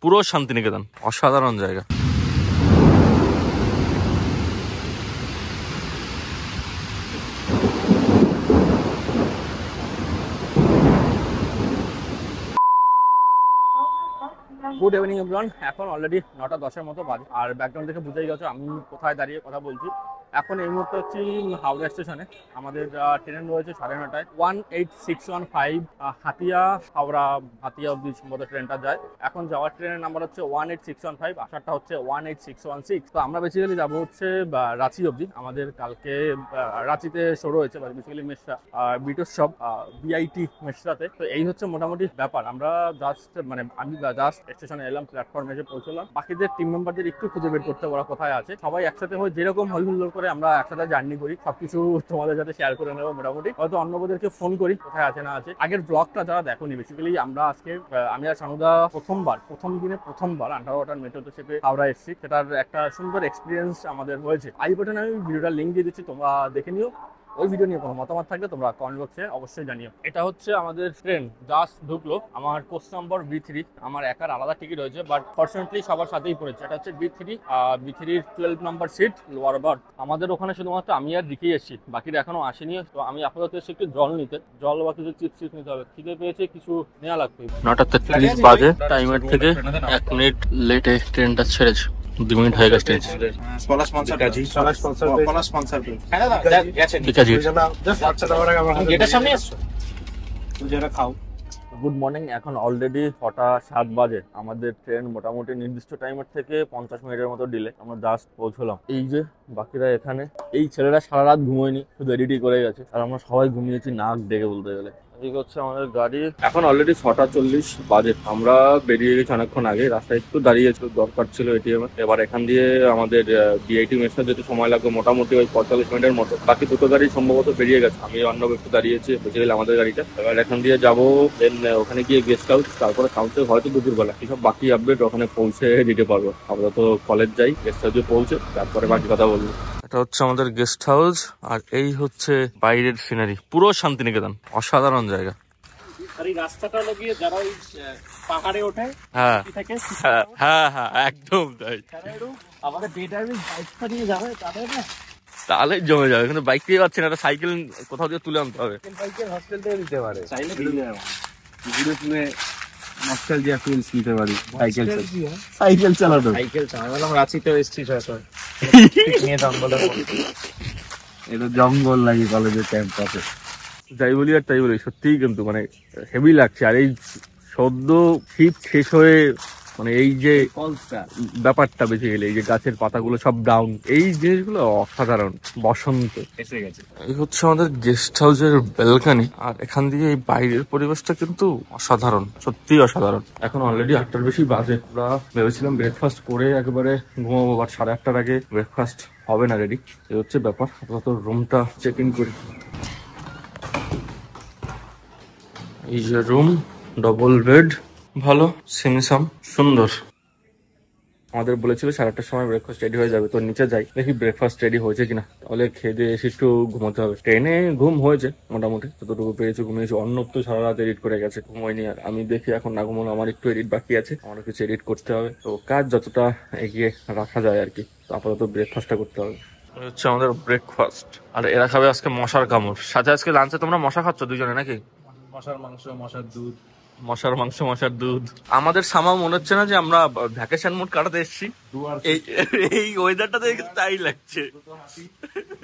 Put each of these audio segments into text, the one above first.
পুরো শান্তিনিকেতন, অসাধারণ জায়গা। Good evening everyone. এখন অলরেডি 9:10-এর মতো বাজে, আর ব্যাকগ্রাউন্ড থেকে বুঝেই গেছো আমি কোথায় দাঁড়িয়ে কথা বলছি। এখন এই মুহূর্তে হচ্ছি হাওড়া স্টেশনে। আমাদের ট্রেন রয়েছে 9:30টায়, 18615 হাতিয়া হাওড়া, হাতিয়া অব্দি সম্ভবত ট্রেনটা যায়। এখন যাওয়ার ট্রেনের নাম্বার হচ্ছে 18615, আসারটা হচ্ছে 18616। তো আমরা বেসিক্যালি যাবো হচ্ছে রাঁচি অব্দি। আমাদের কালকে রাঁচিতে শো রয়েছে, বেসিক্যালি মেসরা বিটোৎসব বিআইটি মেসরাতে। তো এই হচ্ছে মোটামুটি ব্যাপার। আমরা জাস্ট আমি জাস্ট স্টেশনে এলাম, প্ল্যাটফর্মে এসে পৌঁছলাম। বাকিদের টিম মেম্বারদের একটু খুঁজে বের করতে ওরা কোথায় আছে। সবাই একসাথে হয়ে যেরকম হইহুল্লোড় করে আমরা একসাথে জার্নি করি, সবকিছু তোমাদের সাথে শেয়ার করে নেবো মোটামুটি। হয়তো অন্যদেরকে ফোন করি কোথায় আছে না আছে। আগের ব্লগটা যারা দেখোনি, বেসিক্যালি আমরা আজকে আমি আর সানুদা প্রথমবার আন্ডারওয়াটার মেট্রোতে চেপে হাওড়া এসেছি। সেটার একটা সুন্দর এক্সপিরিয়েন্স আমাদের হয়েছে। আই বাটনে আমি ভিডিওটার লিঙ্ক দিয়ে দিচ্ছি, তোমরা দেখে নিও। ওই ভিডিও নিয়ে কোনো মতামত থাকলে তোমরা কমেন্ট বক্সে অবশ্যই জানিও। এটা হচ্ছে আমাদের ট্রেন, জাস্ট ঢুকলো। আমার কোচ নম্বর B3। আমার একার আলাদা টিকিট হয়েছে, বাট ফরচুনেটলি সবার সাথেই পড়েছে। এটা হচ্ছে B3-র 12 নম্বর সিট, লোয়ার বার্থ। আমাদের ওখানে শুধুমাত্র আমি আর রিকি এসেছি, বাকিরা এখনো আসেনি। তো আমি আপাতত এসে একটু জল বা কিছু চিপস নিতে হবে, খিদে পেয়েছে, কিছু নেওয়া লাগবে। 9:30 বাজে, টাইমের থেকে 1 মিনিট লেটে ট্রেনটা ছেড়েছে। 2 মিনিট হয়ে গেছে। Good morning. এখন অলরেডি 6:07 বাজে। আমাদের ট্রেন মোটামুটি নির্দিষ্ট টাইমের থেকে 50 মিনিটের মতো ডিলে। আমরা জাস্ট পৌঁছলাম। এই যে বাকিরা এখানে, এই ছেলেরা সারা রাত ঘুমোয়নি, শুধু এডিটই করে গেছে, আর আমরা সবাই ঘুমিয়েছি নাক ডেকে বলতে গেলে। ঠিক হচ্ছে আমাদের গাড়ি। এখন অলরেডি 6:40 বাজে। আমরা বেরিয়ে গেছি অনেকক্ষণ আগে। রাস্তায় একটু দাঁড়িয়েছিল, দরকার ছিল এটিএম। এবার এখান দিয়ে আমাদের বিআইটি মেসটা যেতে সময় লাগবে মোটামুটি ওই 45 মিনিটের মতো। বাকি দুটো গাড়ি সম্ভবত বেরিয়ে গেছে, আমি অর্ণব একটু দাঁড়িয়েছি, বেসিক্যালি আমাদের গাড়িটা। এবার এখান দিয়ে যাবো, দেন ওখানে গিয়ে গেস্ট হাউস, তারপরে কাউন্সিল হয়তো দুপুরবেলা। এসব বাকি আপডেট ওখানে পৌঁছে দিতে পারবো। আমরা তো কলেজ যাই, গেস্ট হাউসে পৌঁছে তারপরে বাকি কথা বলবো। এটা হচ্ছে আমাদের গেস্ট হাউস, আর এই হচ্ছে বাইরের সিনারি। পুরো শান্তিনিকেতন, অসাধারণ জায়গা। আর এই রাস্তাটা লগিয়ে যারা ওই পাহাড়ে ওঠে, হ্যাঁ একদম তাই। আমাদের ডে টাইমে বাইকটা নিয়ে যাবে তাহলে জমে যাবে, কিন্তু বাইক দিয়ে পাচ্ছে না। একটা সাইকেল কোথাও দিয়ে তুলে আনতে হবে। বাইকের হস্টেল থেকে দিতে পারে, চাইলে ঘুরে শুনে নস্টালজিয়া ফিলস নিতে পারি। সাইকেল চালানো রাঁচিতেও এসছি নিয়ে জঙ্গলের এটা জঙ্গল লাগে কলেজের ক্যাম্পাসে। যাই বলি আর তাই বলি, সত্যিই কিন্তু হেভি লাগছে। আর এই সদ্য শীত শেষ হয়ে এই যে ব্যাপারটা বেশি গেলে, এই যে গাছের পাতাগুলো সব ডাউন, এই জিনিসগুলো অসাধারণ। বসন্ত এসে গেছে। এই হচ্ছে আমাদের গেস্ট হাউসের ব্যালকনি, আর এখান দিয়ে এই বাইরের পরিবেশটা কিন্তু অসাধারণ, সত্যি অসাধারণ। এখন অলরেডি 8টার বেশি বাজে। আমরা ভেবেছিলাম ব্রেকফাস্ট করে একেবারে ঘুমাবো, বাট 8:30টার আগে ব্রেকফাস্ট হবে না রেডি। এই হচ্ছে ব্যাপার। আপাতত রুমটা চেক ইন করি। এই যে রুম, ডবল বেড, ভালো সিমসাম, সুন্দর। আমাদের বলেছিল 8:30টার সময় ব্রেকফাস্ট রেডি হয়ে যাবে। তো নিচে যাই, দেখি ব্রেকফাস্ট রেডি হয়েছে কিনা। তাহলে খেয়ে দিয়ে এসে একটু ঘুমাতে হবে। ট্রেনে ঘুম হয়েছে মোটামুটি, যতটুকু পেয়েছি ঘুমিয়েছি। অর্ণব তো সারা রাত এডিট করে গেছে, ঘুমোয়নি। আর আমি দেখি এখন না ঘুমানো, আমার একটু এডিট বাকি আছে, আমারও কিছু এডিট করতে হবে। তো কাজ যতটা এগিয়ে রাখা যায় আর কি। তো আপাতত ব্রেকফাস্টটা করতে হবে। হচ্ছে আমাদের ব্রেকফাস্ট। আর এরা খাবে আজকে মশার কামড়। সাথে আজকে লাঞ্চে তোমরা মশা খাচ্ছ দুজনে নাকি? মশার মাংস, মশার দুধ। মশার মাংস, মশার দুধ। আমাদের সামা মনে হচ্ছে না যে আমরা ভ্যাকেশন মুড কাটাতে এসেছি। এই ওয়েদারটা দেখে তাই লাগছে।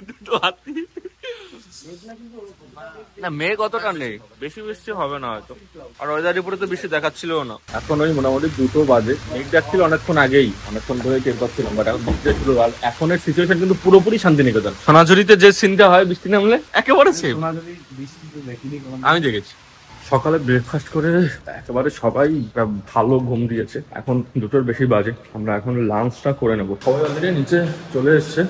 দুটো হাতি না, মেঘ অতটা নেই, বেশি বৃষ্টি হবে না হয়তো। আর ওয়েদার রিপোর্টে তো বৃষ্টি দেখাচ্ছিল না। এখন ওই মোটামুটি 2টো বাজে। মেঘ যাচ্ছিল অনেকক্ষণ আগেই, অনেকক্ষণ ধরে টের পাচ্ছিলাম, বাট এখন বৃষ্টি শুরু। আর এখনের সিচুয়েশন কিন্তু পুরোপুরি শান্তিনিকেতন। সোনাঝুরিতে যে সিনটা হয় বৃষ্টি নামলে, একেবারে সেম। আমি দেখেছি। সকালে ব্রেকফাস্ট করে একেবারে সবাই ভালো ঘুম দিয়েছে। এখন 2টোর বেশি বাজে। আমরা এখন লাঞ্চটা করে নেবো। সবাই অলরেডি নিচে চলে এসছে।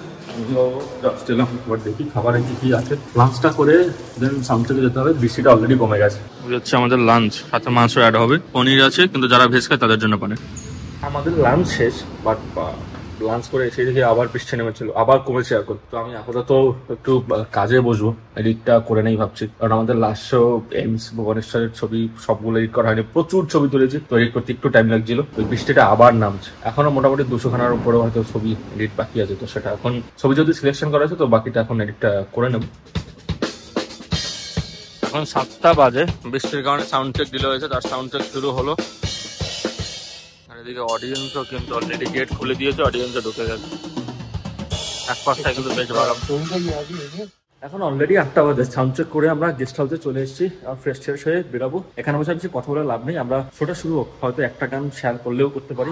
দেখি খাবারে কি আছে। লাঞ্চটা করে দেন সামনে যেতে হবে। বৃষ্টিটা অলরেডি কমে গেছে। হচ্ছে আমাদের লাঞ্চ, সাথে মাংস অ্যাড হবে, পনির আছে, কিন্তু যারা ভেজ খায় তাদের জন্য পনির। আমাদের লাঞ্চ শেষ, বাট লাঞ্চ করে এসে দেখি আবার বৃষ্টি নেমেছিল, আবার কমেছে এখন। তো আমি আপাতত একটু কাজে বসবো, এডিটটা করে নেই ভাবছি, কারণ আমাদের লাস্ট শো এমস ভুবনেশ্বরের ছবি সবগুলো এডিট করা হয়নি, প্রচুর ছবি তুলেছি, তো এডিট করতে একটু টাইম লাগছিল। ওই বৃষ্টিটা আবার নামছে, এখনো মোটামুটি 200 খানার উপরেও হয়তো ছবি এডিট বাকি আছে, তো সেটা এখন ছবি যদি সিলেকশন করা আছে তো বাকিটা এখন এডিটটা করে নেব। এখন 7টা বাজে, বৃষ্টির কারণে সাউন্ড চেক দিলে হয়েছে, তার সাউন্ড চেক শুরু হলো। আর এদিকে অডিয়েন্সও কিন্তু অলরেডি গেট খুলে দিয়েছে, অডিয়েন্সও ঢুকে গেছে। এক পাশটা কিন্তু বেশ ভালো। এখন অলরেডি 8টা বাজে, সাউন্ড চেক করে আমরা গেস্ট হাউসে চলে এসেছি, ফ্রেশ ফ্রেশ হয়ে বেরাবো। এখানে বসে বেশি কথা বলে লাভ নেই, আমরা শোটা শুরু হোক, হয়তো একটা গান শেয়ার করলেও করতে পারি।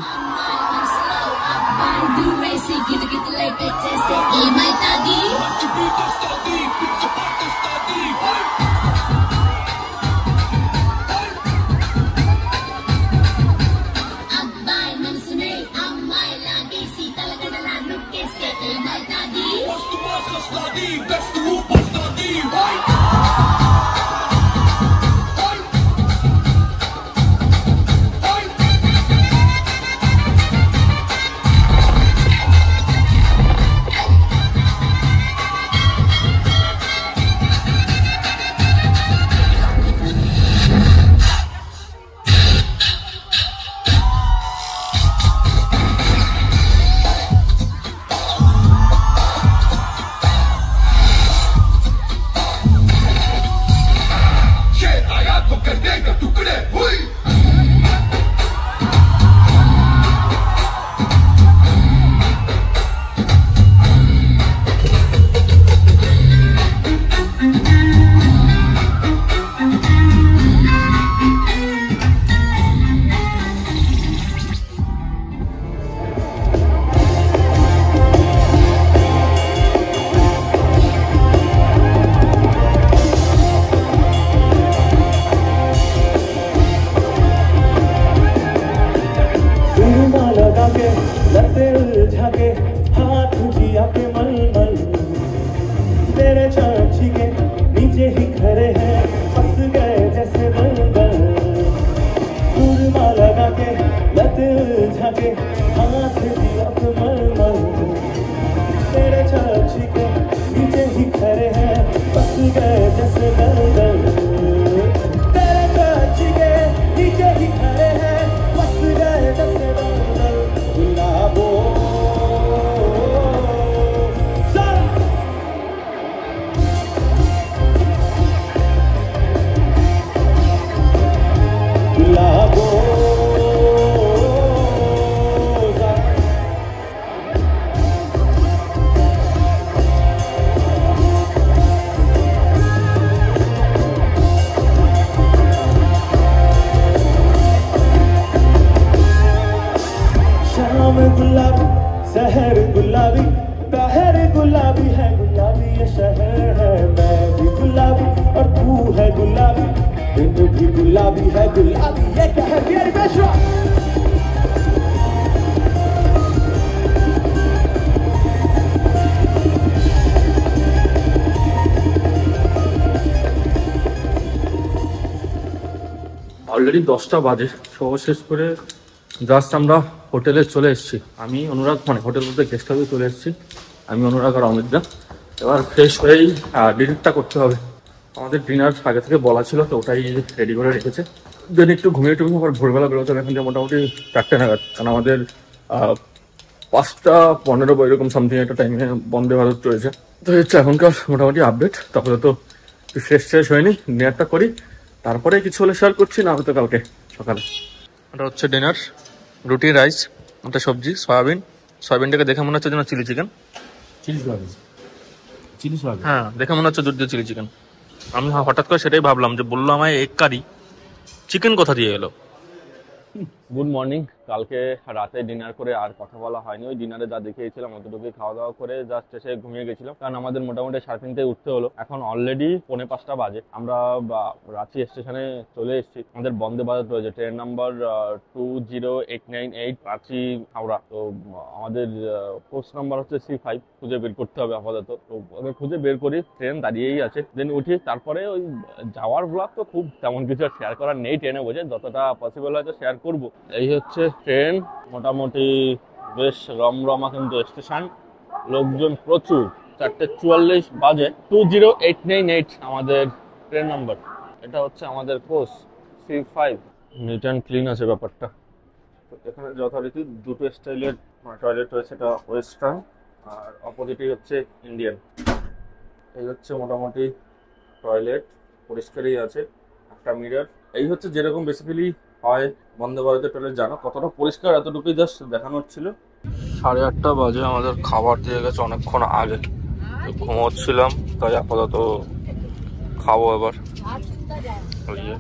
অলরেডি 10টা বাজে, শো শেষ করে জাস্ট আমরা হোটেলে চলে এসেছি। আমি অনুরাগ, মানে হোটেল বলতে গেস্ট হাউসে চলে এসেছি, আমি অনুরাগ আর অমিতদা। এবার ফ্রেশ হয়েই ডিনারটা করতে হবে। আমাদের ডিনার আগে থেকে বলা ছিল, তো ওটাই রেডি করে রেখেছে। দেন একটু ঘুমিয়ে টুমিয়ে আবার ভোরবেলা বেরোতে হবে, এখন যে মোটামুটি 4টে নাগাদ, কারণ আমাদের 5টা 15 এরকম সামথিং একটা টাইমে বন্দে ভারত রয়েছে। তো হচ্ছে এখনকার মোটামুটি আপডেট। তারপরে তো ফ্রেশ ট্রেশ হয়নি, ডিনারটা করি, তারপরে কিছু হলে শেয়ার করছি, না হয়তো কালকে সকালে। এটা হচ্ছে ডিনার, রুটি, রাইস, একটা সবজি, সয়াবিন। সয়াবিনটাকে দেখে মনে হচ্ছে যেন চিলি চিকেন। হ্যাঁ, দেখে মনে হচ্ছে দুধ দিয়ে চিলি চিকেন। আমি হঠাৎ করে সেটাই ভাবলাম, যে বললো আমায় এগ কারি, চিকেন কোথা দিয়ে এলো। Good morning. কালকে রাতে ডিনার করে আর কথা বলা হয়নি, ওই ডিনারে যা দেখিয়েছিলাম অতটুকুই খাওয়া দাওয়া করে জাস্ট এসে ঘুমিয়ে গেছিলাম, কারণ আমাদের মোটামুটি 3:30টায় উঠতে হলো। এখন অলরেডি 4:45 বাজে, আমরা রাঁচি স্টেশনে চলে এসেছি। আমাদের বন্দে ভারত রয়েছে, ট্রেন নাম্বার 20898 রাঁচি হাওড়া। তো আমাদের কোচ নাম্বার হচ্ছে C5, খুঁজে বের করতে হবে আপাতত। তো খুঁজে বের করি, ট্রেন দাঁড়িয়েই আছে, দেন উঠি। তারপরে ওই যাওয়ার ব্লগ তো খুব তেমন কিছু শেয়ার করার নেই, ট্রেনে বসে যতটা পসিবল হয়তো শেয়ার করবো। এই হচ্ছে ট্রেন, মোটামুটি বেশ রমরমা কিন্তু স্টেশন, লোকজন প্রচুর। 4:44 বাজে। 20898 আমাদের ট্রেন নাম্বার। এটা হচ্ছে আমাদের coach C5। Neat and clean আছে ব্যাপারটা। এখানে যথারীতি দুটো স্টাইলের টয়লেট রয়েছে, এটা ওয়েস্টার্ন আর অপোজিটই হচ্ছে ইন্ডিয়ান। এই হচ্ছে মোটামুটি টয়লেট, পরিষ্কারই আছে, একটা মিরর। এই হচ্ছে যেরকম বেসিক্যালি হয় বন্দে ভারতের টয়লেট, জানো কতটা পরিষ্কার এতটুকুই জাস্ট দেখানোর ছিল। 8:30 বাজে, আমাদের খাবার দিয়ে গেছে অনেকক্ষণ আগে, ঘুমোচ্ছিলাম তাই আপাতত খাবো এবার। ওই যে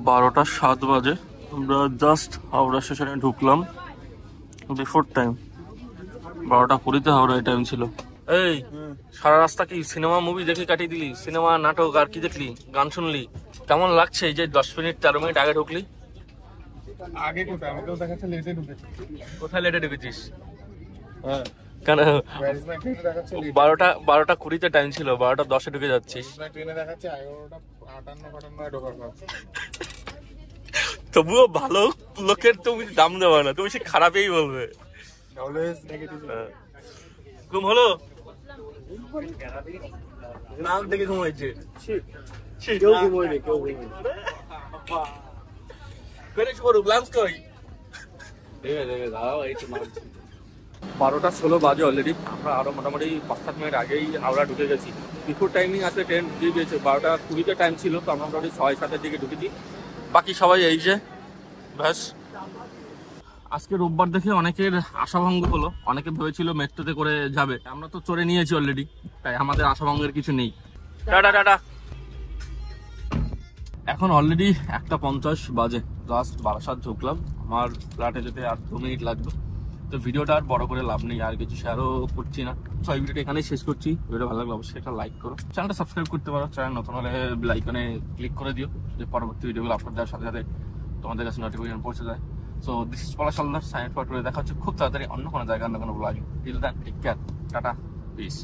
12:07 বাজে, আমরা জাস্ট হাওড়া স্টেশনে ঢুকলাম বিফোর টাইম। 12:20 হাওড়ায় টাইম ছিল। এই সারা রাস্তা কি সিনেমা মুভি দেখে কাটিয়ে দিলি? সিনেমা নাটক আর কি দেখলি? গান শুনলি? কেমন লাগছে এই যে 10 মিনিট 13 মিনিট আগে ঢুকলি? আগে কোথায় আমাকেও দেখাচ্ছে লেটে ঢুকেছি। কোথায় লেটে ঢুকেছিস? হ্যাঁ কেন? ট্রেনে দেখাচ্ছে 12:20 টাইম ছিল, 12:10 ঢুকে যাচ্ছিস। ট্রেনে দেখাচ্ছে 11:58 ঢোকার কথা। তবুও ভালো লোকের তুমি দাম দেওয়া না, তুমি সে খারাপই বলবে। Always negative. ঘুম হলো? নাম দেখে ঘুম হয়েছে। কেউ ঘুমোয়নি, কেউ ঘুমোয়নি। ফিনিশ করো, গ্লান্স কই? 12:16 বাজে অলরেডি, আমরা আরো মোটামুটি 5-7 মিনিট আগেই হাওড়া ঢুকে গেছি। বিফোর টাইমিং আছে, ট্রেন ঢুকে গিয়েছে। 12:20 টাইম ছিল, তো আমরা মোটামুটি 6-7 দিকে ঢুকেছি। বাকি সবাই এই যে ব্যাস। আজকে রোববার দেখে অনেকের আশাভঙ্গ হলো, অনেকে ভেবেছিল মেট্রোতে করে যাবে, আমরা তো চড়ে নিয়েছি অলরেডি, তাই আমাদের আশাভঙ্গের কিছু নেই। Tata tata. এখন অলরেডি 1:50 বাজে, জাস্ট বারাসাত ঢুকলাম। আমার ফ্ল্যাটে যেতে আর 2 মিনিট লাগবে। তো ভিডিওটা আর বড় করে লাভ নেই, আর কিছু শেয়ারও করছি না। তো এই ভিডিওটা এখানেই শেষ করছি। ভিডিও ভালো লাগলে অবশ্যই একটা লাইক করো, চ্যানেলটা সাবস্ক্রাইব করতে পারো, চ্যানেল নতুন হলে বেল আইকনে ক্লিক করে দিও, যে পরবর্তী ভিডিওগুলো আপলোড দেওয়ার সাথে সাথে তোমাদের কাছে নোটিফিকেশন পৌঁছে যায়। So this is Palash Haldar, sign out করে দেখা হচ্ছে খুব তাড়াতাড়ি অন্য কোনো জায়গায়, অন্য কোনো ব্লগে। Till then take care, tata, piece.